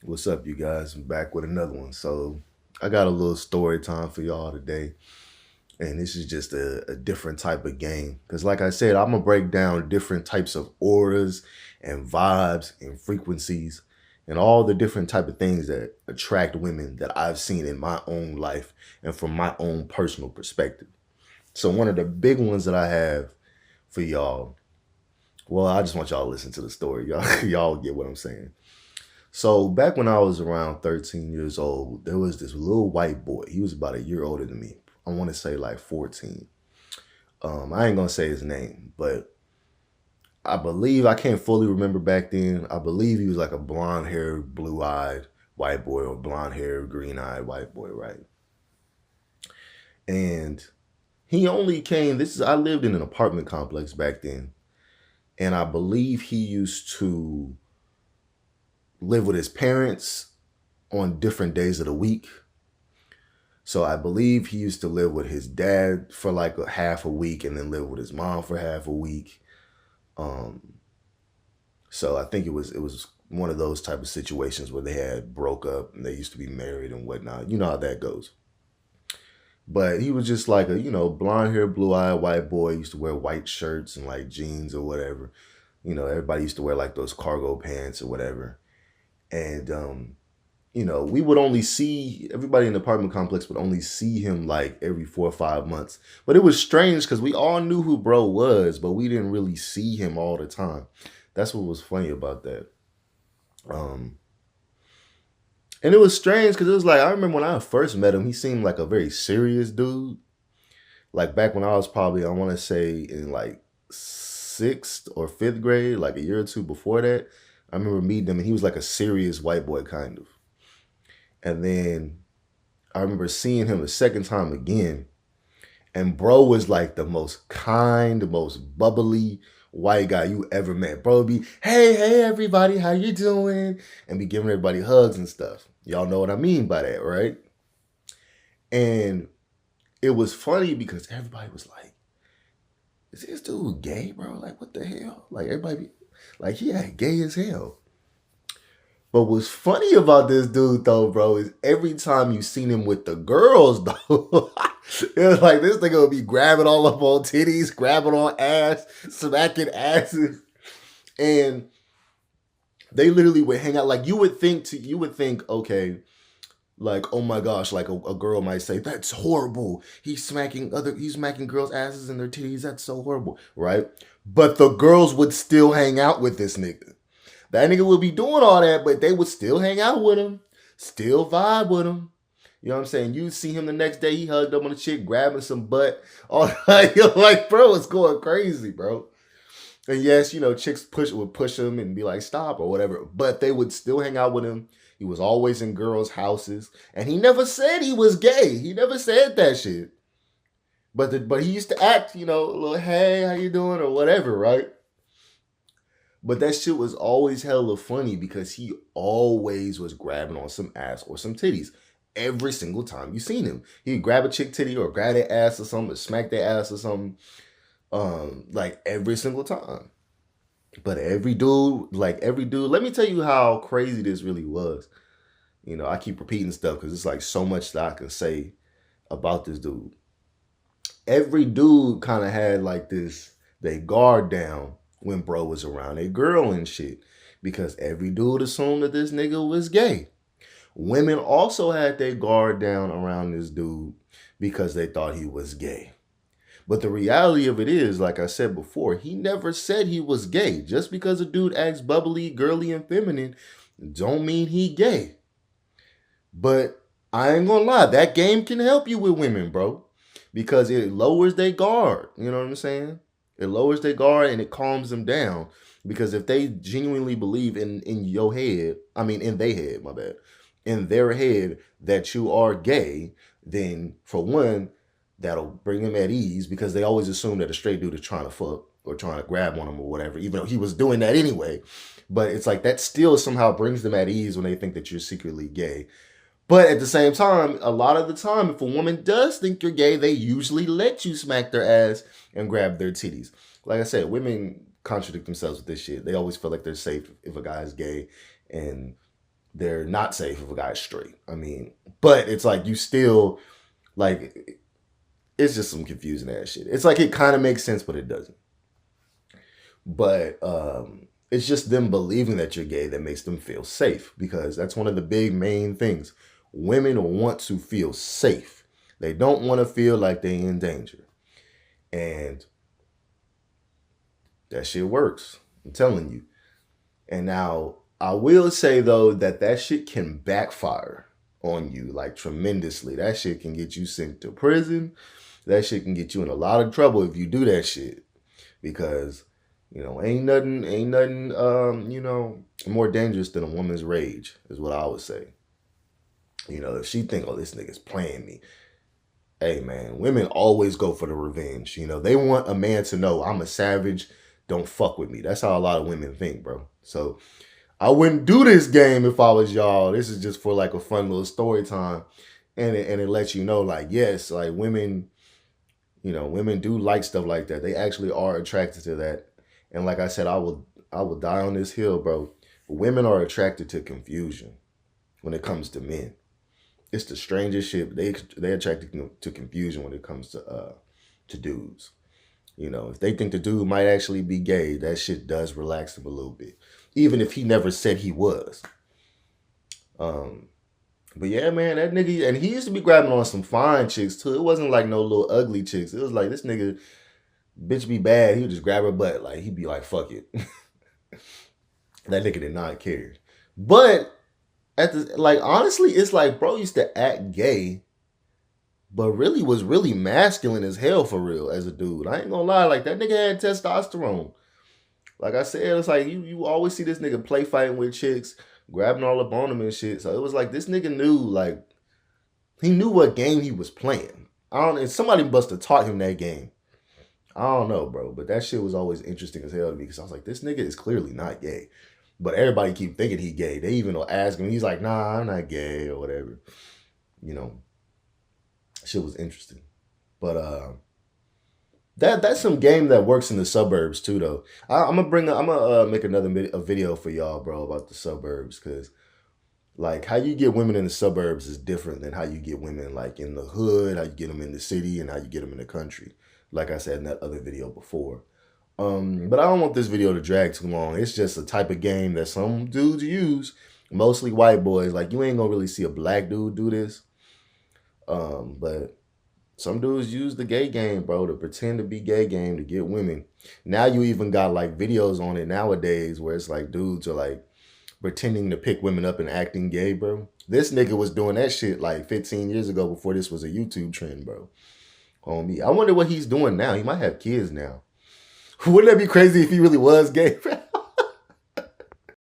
What's up, you guys? I'm back with another one. So, I got a little story time for y'all today, and this is just a different type of game. Because, like I said, I'm gonna break down different types of auras and vibes and frequencies and all the different type of things that attract women that I've seen in my own life and from my own personal perspective. So, one of the big ones that I have for y'all, well, I just want y'all to listen to the story. Y'all get what I'm saying. So back when I was around 13 years old, there was this little white boy. He was about a year older than me. I want to say like 14. I ain't gonna say his name, but I believe I can't fully remember back then. I believe he was like a blonde haired, blue eyed white boy or blonde haired, green eyed white boy, right? And he only came, this is I lived in an apartment complex back then, and I believe he used to live with his parents on different days of the week. So I believe he used to live with his dad for like a half a week and then live with his mom for half a week. Um, so I think it was one of those type of situations where they had broke up and they used to be married and whatnot. You know how that goes. But he was just like a, blonde hair, blue eyed white boy. He used to wear white shirts and like jeans or whatever. Everybody used to wear like those cargo pants or whatever. And we would only see everybody in the apartment complex would only see him like every 4 or 5 months. But it was strange because we all knew who bro was, but we didn't really see him all the time. That's what was funny about that. Um, and it was strange because it was like I remember when I first met him, he seemed like a very serious dude. Like back when I was probably I want to say in like sixth or fifth grade, like a year or two before that. I remember meeting him and he was like a serious white boy kind of. And then I remember seeing him the second time again, and bro was like the most kind, the most bubbly white guy you ever met. Bro would be, hey, everybody, how you doing? And be giving everybody hugs and stuff. Y'all know what I mean by that, right? And it was funny because everybody was like, is this dude gay, bro? Like, what the hell? Like, everybody, like, yeah, gay as hell. But what's funny about this dude though, bro, is every time you seen him with the girls though, it was like this nigga would be grabbing all up on titties, grabbing on ass, smacking asses, and they literally would hang out. Like you would think, okay, like oh my gosh, like a girl might say that's horrible. He's smacking girls' asses and their titties. That's so horrible, right? But the girls would still hang out with this nigga. That nigga would be doing all that, but they would still hang out with him, still vibe with him. You know what I'm saying? You see him the next day, he hugged up on a chick, grabbing some butt. All you're like, bro, it's going crazy, bro. And yes, chicks would push him and be like, stop or whatever. But they would still hang out with him. He was always in girls' houses. And he never said he was gay. He never said that shit. But he used to act, a little, hey, how you doing? Or whatever, right? But that shit was always hella funny because he always was grabbing on some ass or some titties. Every single time you seen him. He'd grab a chick titty or grab their ass or something or smack their ass or something. Like every single time. But every dude, let me tell you how crazy this really was. I keep repeating stuff because it's like so much that I can say about this dude. Every dude kind of had like this, they guard down when bro was around a girl and shit. Because every dude assumed that this nigga was gay. Women also had their guard down around this dude because they thought he was gay. But the reality of it is, like I said before, he never said he was gay. Just because a dude acts bubbly, girly, and feminine, don't mean he gay. But I ain't gonna lie, that game can help you with women, bro. Because it lowers their guard. You know what I'm saying? It lowers their guard and it calms them down. Because if they genuinely believe in your head, I mean in their head, my bad, in their head that you are gay, then for one, that'll bring them at ease because they always assume that a straight dude is trying to fuck or trying to grab on them or whatever, even though he was doing that anyway. But it's like that still somehow brings them at ease when they think that you're secretly gay. But at the same time, a lot of the time, if a woman does think you're gay, they usually let you smack their ass and grab their titties. Like I said, women contradict themselves with this shit. They always feel like they're safe if a guy is gay. And they're not safe if a guy's straight. I mean, but it's like you still like it's just some confusing ass shit. It's like it kind of makes sense, but it doesn't. But it's just them believing that you're gay that makes them feel safe, because that's one of the big main things. Women want to feel safe. They don't want to feel like they're in danger. And that shit works. I'm telling you. And now I will say though that shit can backfire on you like tremendously. That shit can get you sent to prison. That shit can get you in a lot of trouble if you do that shit. Because, ain't nothing, more dangerous than a woman's rage, is what I would say. If she think, oh, this nigga's playing me. Hey, man, women always go for the revenge. They want a man to know, I'm a savage, don't fuck with me. That's how a lot of women think, bro. So I wouldn't do this game if I was y'all. This is just for like a fun little story time. And it lets you know, like, yes, like women, women do like stuff like that. They actually are attracted to that. And like I said, I will die on this hill, bro. Women are attracted to confusion when it comes to men. It's the strangest shit. They attracted to confusion when it comes to dudes. If they think the dude might actually be gay, that shit does relax them a little bit, even if he never said he was. But yeah, man, that nigga, and he used to be grabbing on some fine chicks too. It wasn't like no little ugly chicks. It was like this nigga, bitch be bad. He would just grab her butt. Like he'd be like, fuck it. That nigga did not care. But honestly, it's like bro used to act gay, but really was really masculine as hell for real as a dude. I ain't gonna lie, like that nigga had testosterone. Like I said, it's like you always see this nigga play fighting with chicks, grabbing all up on him and shit. So it was like this nigga knew, like, he knew what game he was playing. And somebody must have taught him that game. I don't know, bro. But that shit was always interesting as hell to me, because I was like, this nigga is clearly not gay. But everybody keep thinking he gay. They even will ask him. He's like, nah, I'm not gay or whatever. Shit was interesting. But that's some game that works in the suburbs too, though. I'm gonna make another video for y'all, bro, about the suburbs, because like how you get women in the suburbs is different than how you get women like in the hood, how you get them in the city, and how you get them in the country. Like I said in that other video before. But I don't want this video to drag too long. It's just a type of game that some dudes use, mostly white boys. Like you ain't gonna really see a black dude do this. But some dudes use the gay game, bro, to pretend to be gay game to get women. Now you even got like videos on it nowadays where it's like dudes are like pretending to pick women up and acting gay, bro. This nigga was doing that shit like 15 years ago before this was a YouTube trend, bro. Homie, I wonder what he's doing now. He might have kids now. Wouldn't that be crazy if he really was gay?